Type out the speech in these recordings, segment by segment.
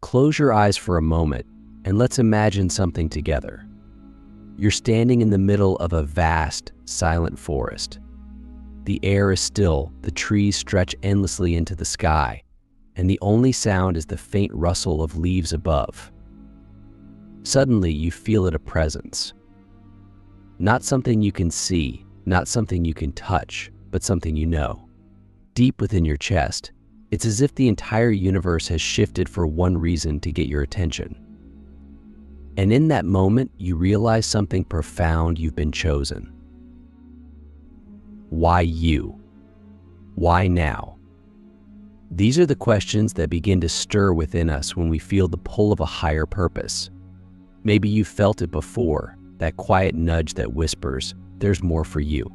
Close your eyes for a moment and let's imagine something together. You're standing in the middle of a vast, silent forest. The air is still, the trees stretch endlessly into the sky, and the only sound is the faint rustle of leaves above. Suddenly, you feel a presence. Not something you can see, not something you can touch, but something you know. Deep within your chest, it's as if the entire universe has shifted for one reason to get your attention. And in that moment, you realize something profound: you've been chosen. Why you? Why now? These are the questions that begin to stir within us when we feel the pull of a higher purpose. Maybe you've felt it before, that quiet nudge that whispers, "There's more for you."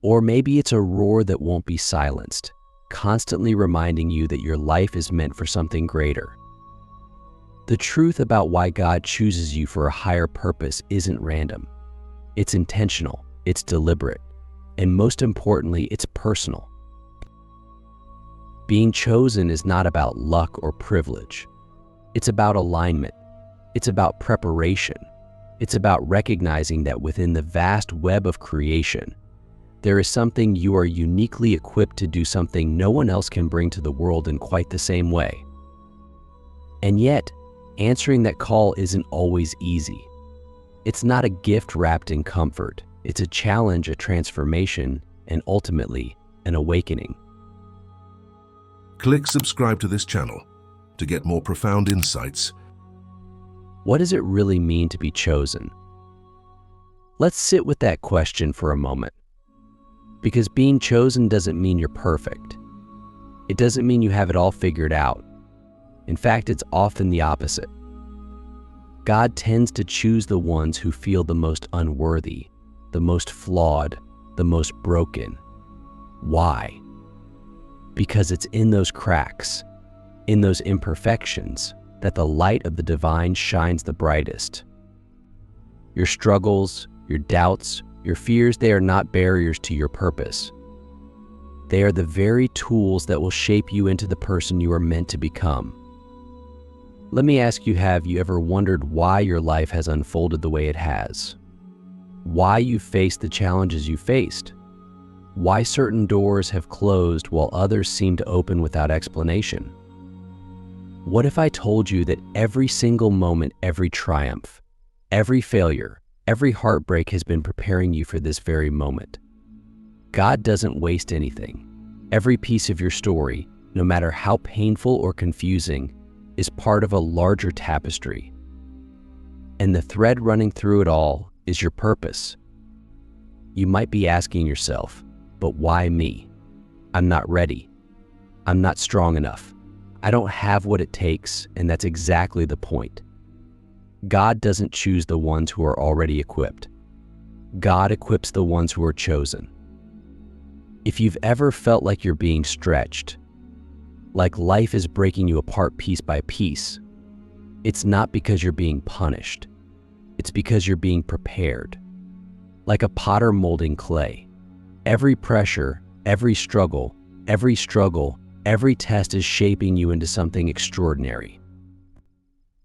Or maybe it's a roar that won't be silenced, constantly reminding you that your life is meant for something greater. The truth about why God chooses you for a higher purpose isn't random. It's intentional, it's deliberate, and most importantly, it's personal. Being chosen is not about luck or privilege. It's about alignment. It's about preparation. It's about recognizing that within the vast web of creation, there is something you are uniquely equipped to do, something no one else can bring to the world in quite the same way. And yet, answering that call isn't always easy. It's not a gift wrapped in comfort. It's a challenge, a transformation, and ultimately, an awakening. Click subscribe to this channel to get more profound insights. What does it really mean to be chosen? Let's sit with that question for a moment. Because being chosen doesn't mean you're perfect. It doesn't mean you have it all figured out. In fact, it's often the opposite. God tends to choose the ones who feel the most unworthy, the most flawed, the most broken. Why? Because it's in those cracks, in those imperfections, that the light of the divine shines the brightest. Your struggles, your doubts, your fears, they are not barriers to your purpose. They are the very tools that will shape you into the person you are meant to become. Let me ask you, have you ever wondered why your life has unfolded the way it has? Why you faced the challenges you faced? Why certain doors have closed while others seem to open without explanation? What if I told you that every single moment, every triumph, every failure, every heartbreak has been preparing you for this very moment? God doesn't waste anything. Every piece of your story, no matter how painful or confusing, is part of a larger tapestry. And the thread running through it all is your purpose. You might be asking yourself, but why me? I'm not ready. I'm not strong enough. I don't have what it takes, and that's exactly the point. God doesn't choose the ones who are already equipped. God equips the ones who are chosen. If you've ever felt like you're being stretched, like life is breaking you apart piece by piece, it's not because you're being punished. It's because you're being prepared. Like a potter molding clay, every pressure, every struggle, every test is shaping you into something extraordinary.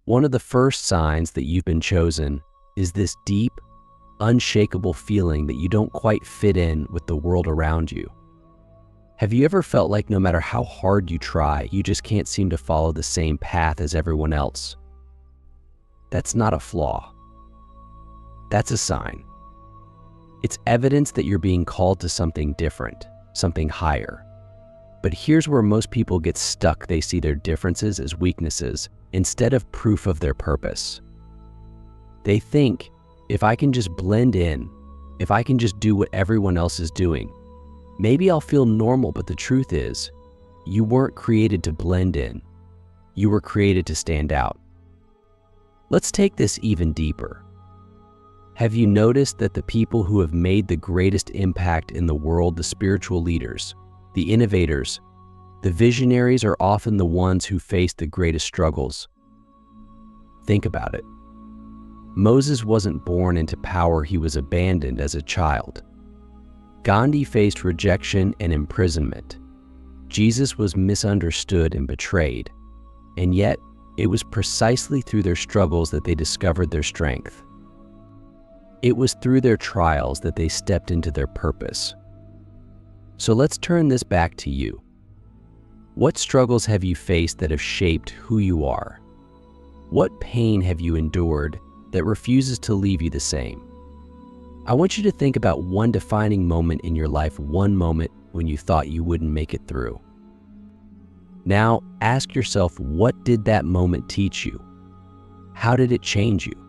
One of the first signs that you've been chosen is this deep, unshakable feeling that you don't quite fit in with the world around you. Have you ever felt like no matter how hard you try, you just can't seem to follow the same path as everyone else? That's not a flaw. That's a sign. It's evidence that you're being called to something different, something higher. But here's where most people get stuck. They see their differences as weaknesses instead of proof of their purpose. They think, if I can just blend in, if I can just do what everyone else is doing, maybe I'll feel normal. But the truth is, you weren't created to blend in. You were created to stand out. Let's take this even deeper. Have you noticed that the people who have made the greatest impact in the world, the spiritual leaders, the innovators, the visionaries, are often the ones who face the greatest struggles? Think about it. Moses wasn't born into power, he was abandoned as a child. Gandhi faced rejection and imprisonment. Jesus was misunderstood and betrayed. And yet, it was precisely through their struggles that they discovered their strength. It was through their trials that they stepped into their purpose. So let's turn this back to you. What struggles have you faced that have shaped who you are? What pain have you endured that refuses to leave you the same? I want you to think about one defining moment in your life, one moment when you thought you wouldn't make it through. Now, ask yourself, what did that moment teach you? How did it change you?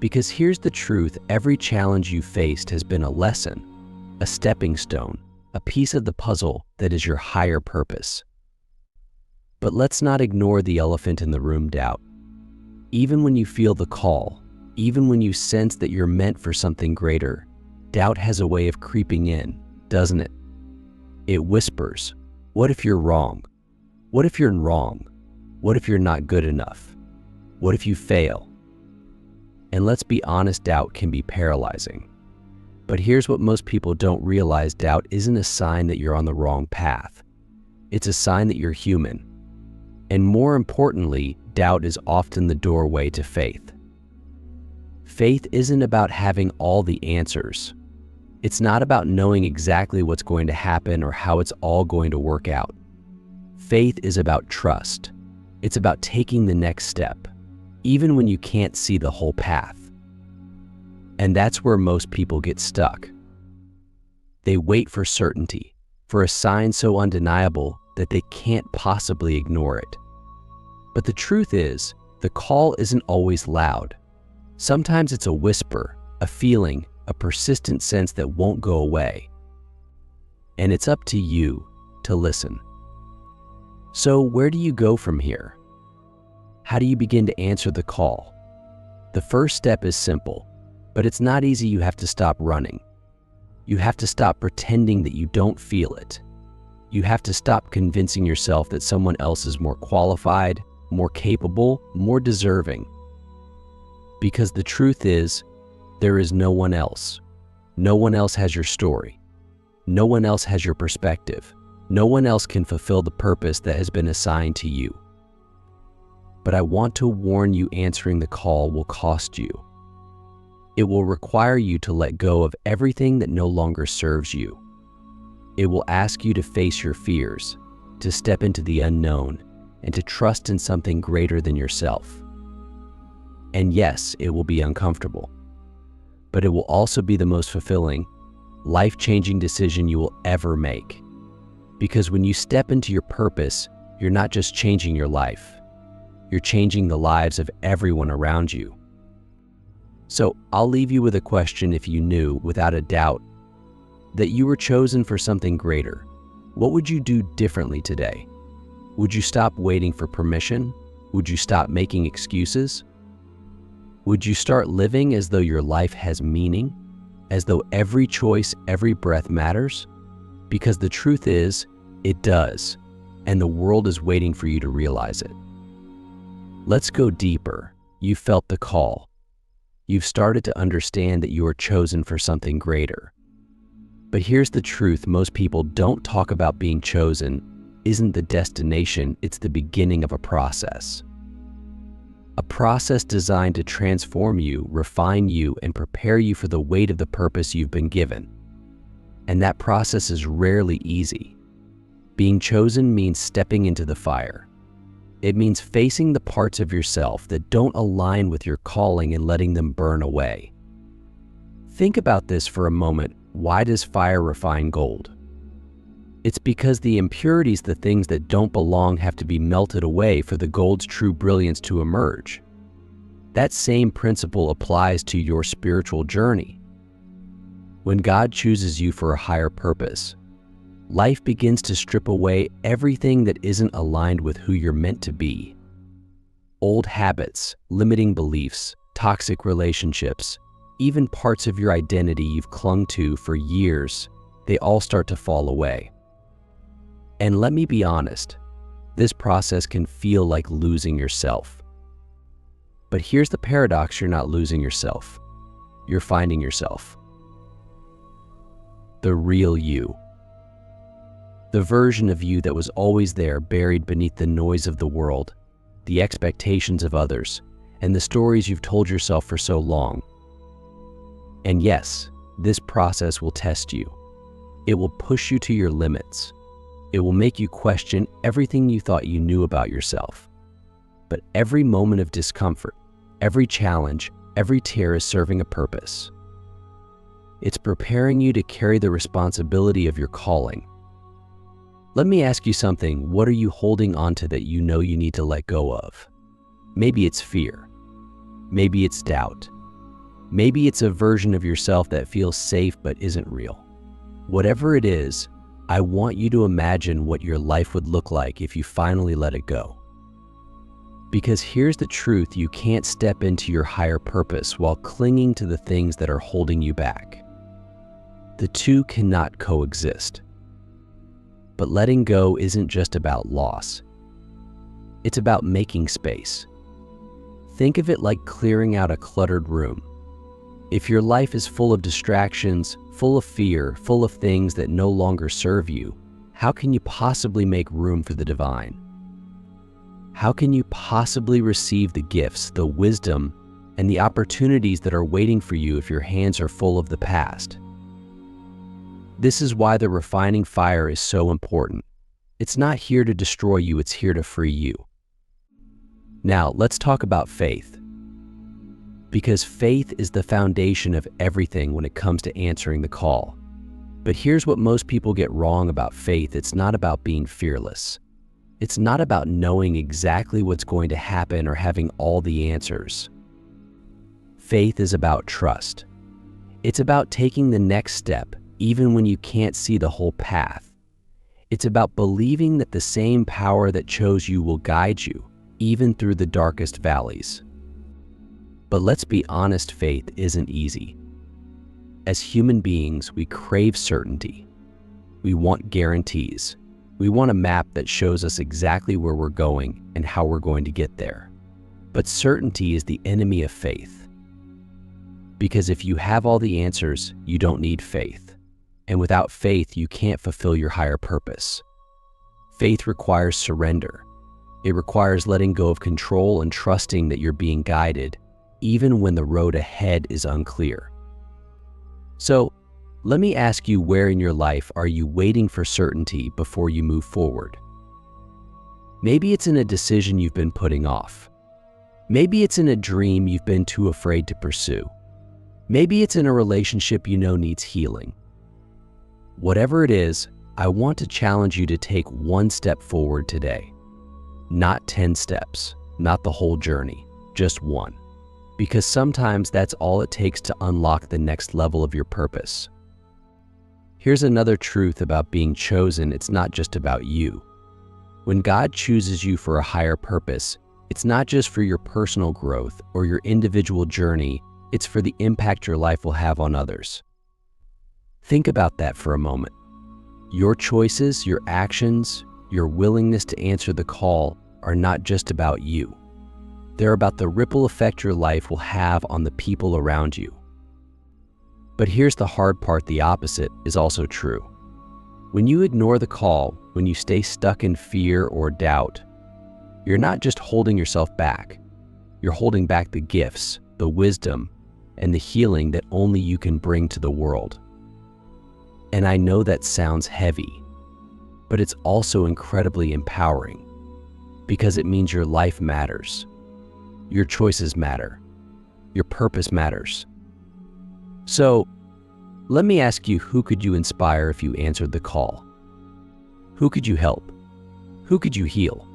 Because here's the truth, every challenge you faced has been a lesson, a stepping stone, a piece of the puzzle that is your higher purpose. But let's not ignore the elephant in the room, doubt. Even when you feel the call, even when you sense that you're meant for something greater, doubt has a way of creeping in, doesn't it? It whispers, what if you're wrong? What if you're wrong? What if you're not good enough? What if you fail? And let's be honest, doubt can be paralyzing. But here's what most people don't realize, doubt isn't a sign that you're on the wrong path. It's a sign that you're human. And more importantly, doubt is often the doorway to faith. Faith isn't about having all the answers. It's not about knowing exactly what's going to happen or how it's all going to work out. Faith is about trust. It's about taking the next step, even when you can't see the whole path. And that's where most people get stuck. They wait for certainty, for a sign so undeniable that they can't possibly ignore it. But the truth is, the call isn't always loud. Sometimes it's a whisper, a feeling, a persistent sense that won't go away. And it's up to you to listen. So where do you go from here? How do you begin to answer the call? The first step is simple, but it's not easy. You have to stop running. You have to stop pretending that you don't feel it. You have to stop convincing yourself that someone else is more qualified, more capable, more deserving. Because the truth is, there is no one else. No one else has your story. No one else has your perspective. No one else can fulfill the purpose that has been assigned to you. But I want to warn you, answering the call will cost you. It will require you to let go of everything that no longer serves you. It will ask you to face your fears, to step into the unknown, and to trust in something greater than yourself. And yes, it will be uncomfortable, but it will also be the most fulfilling, life-changing decision you will ever make. Because when you step into your purpose, you're not just changing your life, you're changing the lives of everyone around you. So I'll leave you with a question. If you knew, without a doubt, that you were chosen for something greater, what would you do differently today? Would you stop waiting for permission? Would you stop making excuses? Would you start living as though your life has meaning? As though every choice, every breath matters? Because the truth is, it does, and the world is waiting for you to realize it. Let's go deeper. You felt the call. You've started to understand that you are chosen for something greater. But here's the truth, most people don't talk about. Being chosen isn't the destination, it's the beginning of a process. A process designed to transform you, refine you, and prepare you for the weight of the purpose you've been given. And that process is rarely easy. Being chosen means stepping into the fire. It means facing the parts of yourself that don't align with your calling and letting them burn away. Think about this for a moment. Why does fire refine gold? It's because the impurities, the things that don't belong, have to be melted away for the gold's true brilliance to emerge. That same principle applies to your spiritual journey. When God chooses you for a higher purpose, life begins to strip away everything that isn't aligned with who you're meant to be. Old habits, limiting beliefs, toxic relationships, even parts of your identity you've clung to for years, they all start to fall away. And let me be honest, this process can feel like losing yourself. But here's the paradox, you're not losing yourself. You're finding yourself. The real you. The version of you that was always there, buried beneath the noise of the world, the expectations of others, and the stories you've told yourself for so long. And yes, this process will test you. It will push you to your limits. It will make you question everything you thought you knew about yourself. But every moment of discomfort, every challenge, every tear is serving a purpose. It's preparing you to carry the responsibility of your calling. Let me ask you something. What are you holding onto that you know you need to let go of? Maybe it's fear. Maybe it's doubt. Maybe it's a version of yourself that feels safe but isn't real. Whatever it is, I want you to imagine what your life would look like if you finally let it go. Because here's the truth: you can't step into your higher purpose while clinging to the things that are holding you back. The two cannot coexist. But letting go isn't just about loss. It's about making space. Think of it like clearing out a cluttered room. If your life is full of distractions, full of fear, full of things that no longer serve you, how can you possibly make room for the divine? How can you possibly receive the gifts, the wisdom, and the opportunities that are waiting for you if your hands are full of the past? This is why the refining fire is so important. It's not here to destroy you, it's here to free you. Now, let's talk about faith. Because faith is the foundation of everything when it comes to answering the call. But here's what most people get wrong about faith: it's not about being fearless. It's not about knowing exactly what's going to happen or having all the answers. Faith is about trust. It's about taking the next step, even when you can't see the whole path. It's about believing that the same power that chose you will guide you, even through the darkest valleys. But let's be honest, faith isn't easy. As human beings, we crave certainty. We want guarantees. We want a map that shows us exactly where we're going and how we're going to get there. But certainty is the enemy of faith. Because if you have all the answers, you don't need faith. And without faith, you can't fulfill your higher purpose. Faith requires surrender. It requires letting go of control and trusting that you're being guided, even when the road ahead is unclear. So, let me ask you, where in your life are you waiting for certainty before you move forward? Maybe it's in a decision you've been putting off. Maybe it's in a dream you've been too afraid to pursue. Maybe it's in a relationship you know needs healing. Whatever it is, I want to challenge you to take one step forward today. Not 10 steps, not the whole journey, just one. Because sometimes that's all it takes to unlock the next level of your purpose. Here's another truth about being chosen: it's not just about you. When God chooses you for a higher purpose, it's not just for your personal growth or your individual journey, it's for the impact your life will have on others. Think about that for a moment. Your choices, your actions, your willingness to answer the call are not just about you. They're about the ripple effect your life will have on the people around you. But here's the hard part: the opposite is also true. When you ignore the call, when you stay stuck in fear or doubt, you're not just holding yourself back. You're holding back the gifts, the wisdom, and the healing that only you can bring to the world. And I know that sounds heavy, but it's also incredibly empowering, because it means your life matters. Your choices matter. Your purpose matters. So, let me ask you, who could you inspire if you answered the call? Who could you help? Who could you heal?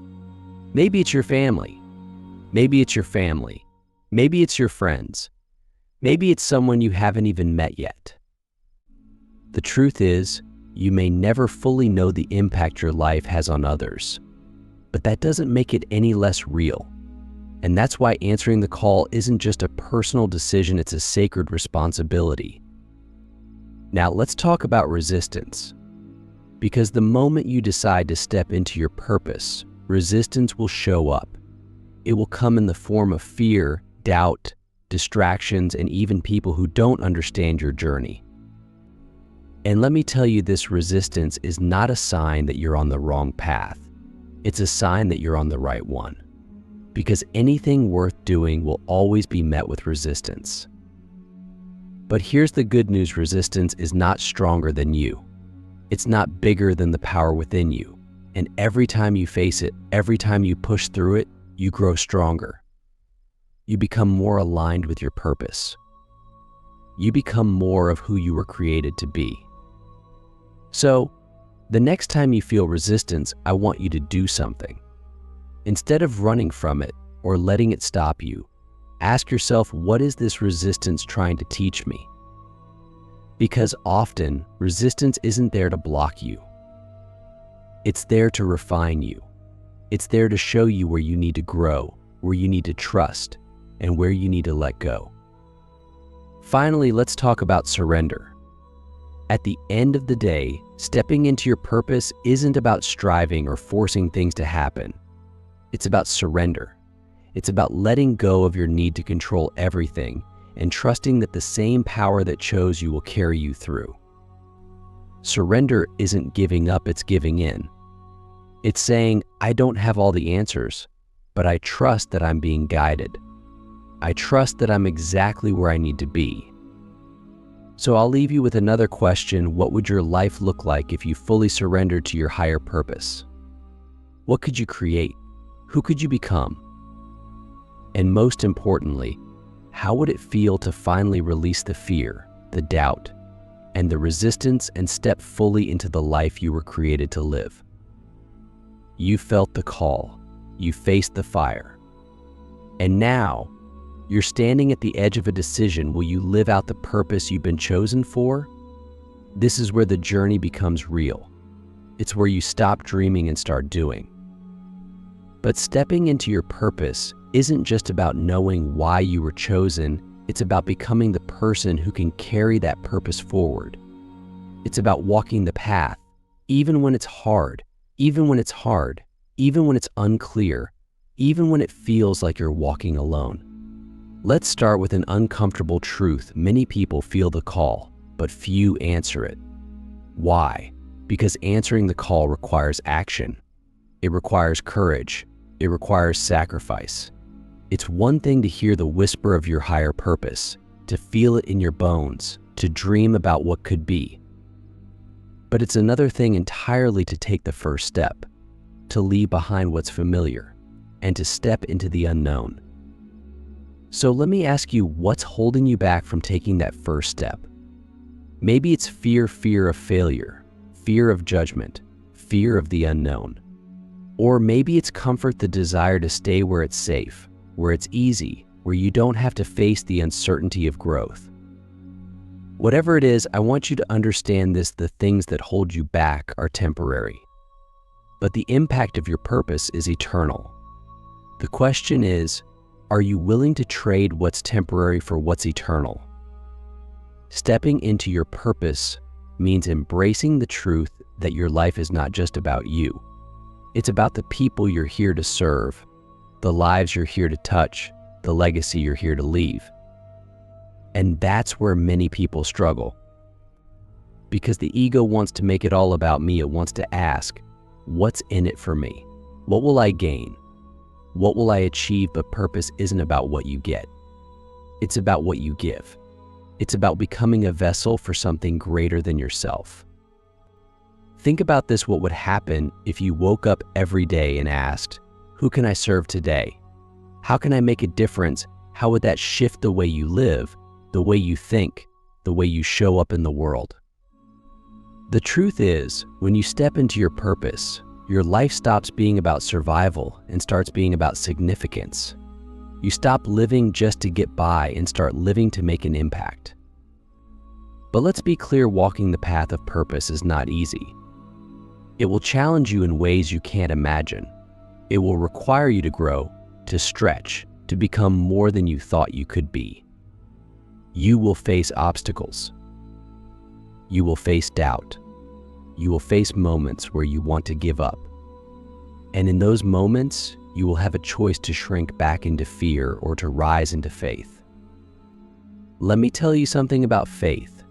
Maybe it's your family. Maybe it's your family. Maybe it's your friends. Maybe it's someone you haven't even met yet. The truth is, you may never fully know the impact your life has on others, but that doesn't make it any less real. And that's why answering the call isn't just a personal decision, it's a sacred responsibility. Now let's talk about resistance. Because the moment you decide to step into your purpose, resistance will show up. It will come in the form of fear, doubt, distractions, and even people who don't understand your journey. And let me tell you, this resistance is not a sign that you're on the wrong path. It's a sign that you're on the right one. Because anything worth doing will always be met with resistance. But here's the good news: resistance is not stronger than you. It's not bigger than the power within you. And every time you face it, every time you push through it, you grow stronger. You become more aligned with your purpose. You become more of who you were created to be. So, the next time you feel resistance, I want you to do something. Instead of running from it or letting it stop you, ask yourself, what is this resistance trying to teach me? Because often, resistance isn't there to block you. It's there to refine you. It's there to show you where you need to grow, where you need to trust, and where you need to let go. Finally, let's talk about surrender. At the end of the day, stepping into your purpose isn't about striving or forcing things to happen. It's about surrender. It's about letting go of your need to control everything and trusting that the same power that chose you will carry you through. Surrender isn't giving up, it's giving in. It's saying, I don't have all the answers, but I trust that I'm being guided. I trust that I'm exactly where I need to be. So I'll leave you with another question. What would your life look like if you fully surrendered to your higher purpose? What could you create? Who could you become? And most importantly, how would it feel to finally release the fear, the doubt, and the resistance and step fully into the life you were created to live? You felt the call. You faced the fire. And now, you're standing at the edge of a decision. Will you live out the purpose you've been chosen for? This is where the journey becomes real. It's where you stop dreaming and start doing. But stepping into your purpose isn't just about knowing why you were chosen. It's about becoming the person who can carry that purpose forward. It's about walking the path, even when it's hard, even when it's unclear, even when it feels like you're walking alone. Let's start with an uncomfortable truth. Many people feel the call, but few answer it. Why? Because answering the call requires action. It requires courage. It requires sacrifice. It's one thing to hear the whisper of your higher purpose, to feel it in your bones, to dream about what could be. But it's another thing entirely to take the first step, to leave behind what's familiar, and to step into the unknown. So let me ask you, what's holding you back from taking that first step? Maybe it's fear of failure, fear of judgment, fear of the unknown. Or maybe it's comfort, the desire to stay where it's safe, where it's easy, where you don't have to face the uncertainty of growth. Whatever it is, I want you to understand this: the things that hold you back are temporary, but the impact of your purpose is eternal. The question is, are you willing to trade what's temporary for what's eternal? Stepping into your purpose means embracing the truth that your life is not just about you. It's about the people you're here to serve, the lives you're here to touch, the legacy you're here to leave. And that's where many people struggle. Because the ego wants to make it all about me. It wants to ask, what's in it for me? What will I gain? What will I achieve? But purpose isn't about what you get. It's about what you give. It's about becoming a vessel for something greater than yourself. Think about this: what would happen if you woke up every day and asked, who can I serve today? How can I make a difference? How would that shift the way you live, the way you think, the way you show up in the world? The truth is, when you step into your purpose, your life stops being about survival and starts being about significance. You stop living just to get by and start living to make an impact. But let's be clear, walking the path of purpose is not easy. It will challenge you in ways you can't imagine. It will require you to grow, to stretch, to become more than you thought you could be. You will face obstacles. You will face doubt. You will face moments where you want to give up. And in those moments, you will have a choice to shrink back into fear or to rise into faith. Let me tell you something about faith.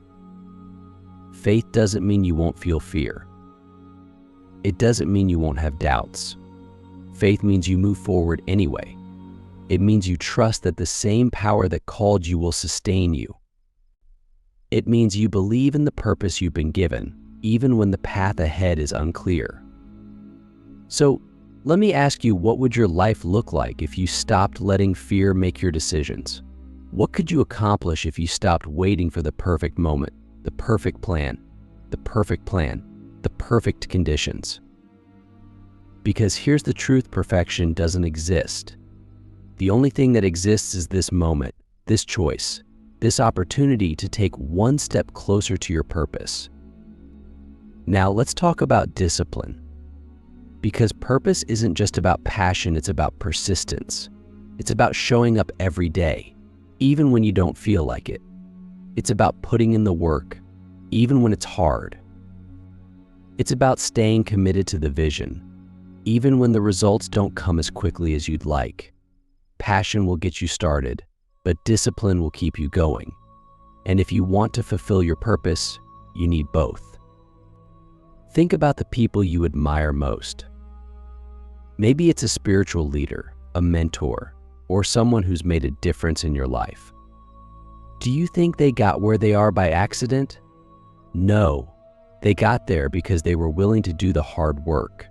Faith doesn't mean you won't feel fear. It doesn't mean you won't have doubts. Faith means you move forward anyway. It means you trust that the same power that called you will sustain you. It means you believe in the purpose you've been given, even when the path ahead is unclear. So, let me ask you, what would your life look like if you stopped letting fear make your decisions? What could you accomplish if you stopped waiting for the perfect moment, the perfect plan, the perfect conditions? Because here's the truth: perfection doesn't exist. The only thing that exists is this moment, this choice, this opportunity to take one step closer to your purpose. Now let's talk about discipline. Because purpose isn't just about passion, it's about persistence. It's about showing up every day, even when you don't feel like it. It's about putting in the work, even when it's hard. It's about staying committed to the vision, even when the results don't come as quickly as you'd like. Passion will get you started, but discipline will keep you going. And if you want to fulfill your purpose, you need both. Think about the people you admire most. Maybe it's a spiritual leader, a mentor, or someone who's made a difference in your life. Do you think they got where they are by accident? No, they got there because they were willing to do the hard work.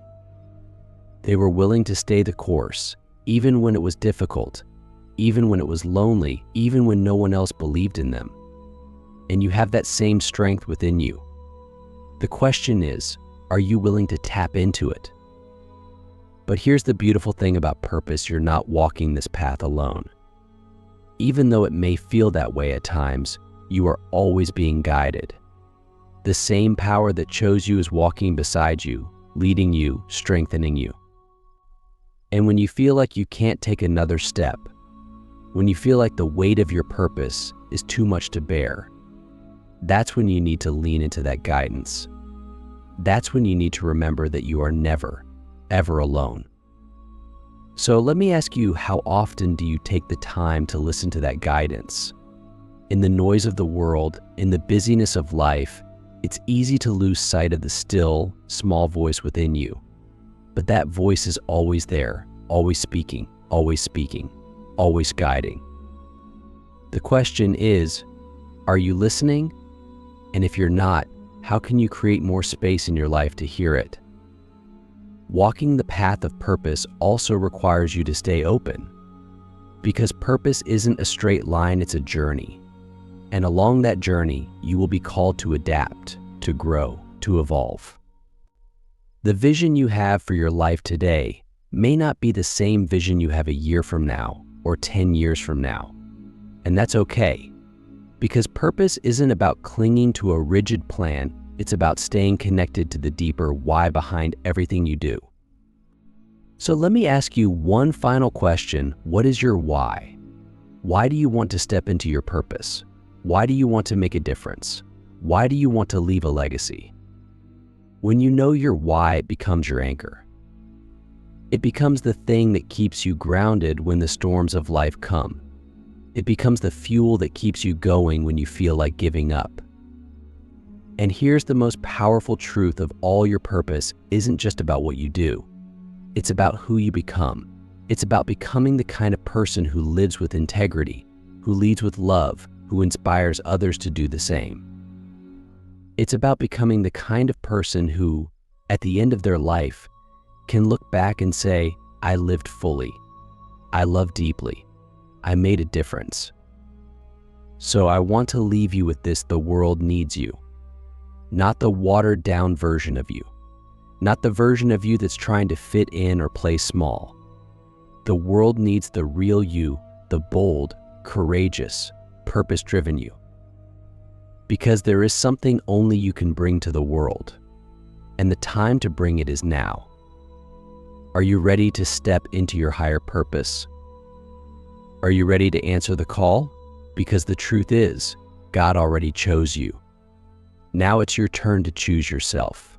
They were willing to stay the course, even when it was difficult, even when it was lonely, even when no one else believed in them. And you have that same strength within you. The question is, are you willing to tap into it? But here's the beautiful thing about purpose: you're not walking this path alone. Even though it may feel that way at times, you are always being guided. The same power that chose you is walking beside you, leading you, strengthening you. And when you feel like you can't take another step, when you feel like the weight of your purpose is too much to bear, that's when you need to lean into that guidance. That's when you need to remember that you are never, ever alone. So let me ask you, how often do you take the time to listen to that guidance? In the noise of the world, in the busyness of life, it's easy to lose sight of the still, small voice within you. But that voice is always there, always speaking, always guiding. The question is, are you listening? And if you're not, how can you create more space in your life to hear it? Walking the path of purpose also requires you to stay open, because purpose isn't a straight line, it's a journey. And along that journey, you will be called to adapt, to grow, to evolve. The vision you have for your life today may not be the same vision you have a year from now or 10 years from now. And that's okay, because purpose isn't about clinging to a rigid plan. It's about staying connected to the deeper why behind everything you do. So let me ask you one final question. What is your why? Why do you want to step into your purpose? Why do you want to make a difference? Why do you want to leave a legacy? When you know your why, it becomes your anchor. It becomes the thing that keeps you grounded when the storms of life come. It becomes the fuel that keeps you going when you feel like giving up. And here's the most powerful truth of all: your purpose isn't just about what you do. It's about who you become. It's about becoming the kind of person who lives with integrity, who leads with love, who inspires others to do the same. It's about becoming the kind of person who, at the end of their life, can look back and say, I lived fully, I loved deeply, I made a difference. So I want to leave you with this: the world needs you. Not the watered down version of you. Not the version of you that's trying to fit in or play small. The world needs the real you, the bold, courageous, purpose-driven you. Because there is something only you can bring to the world, and the time to bring it is now. Are you ready to step into your higher purpose? Are you ready to answer the call? Because the truth is, God already chose you. Now it's your turn to choose yourself.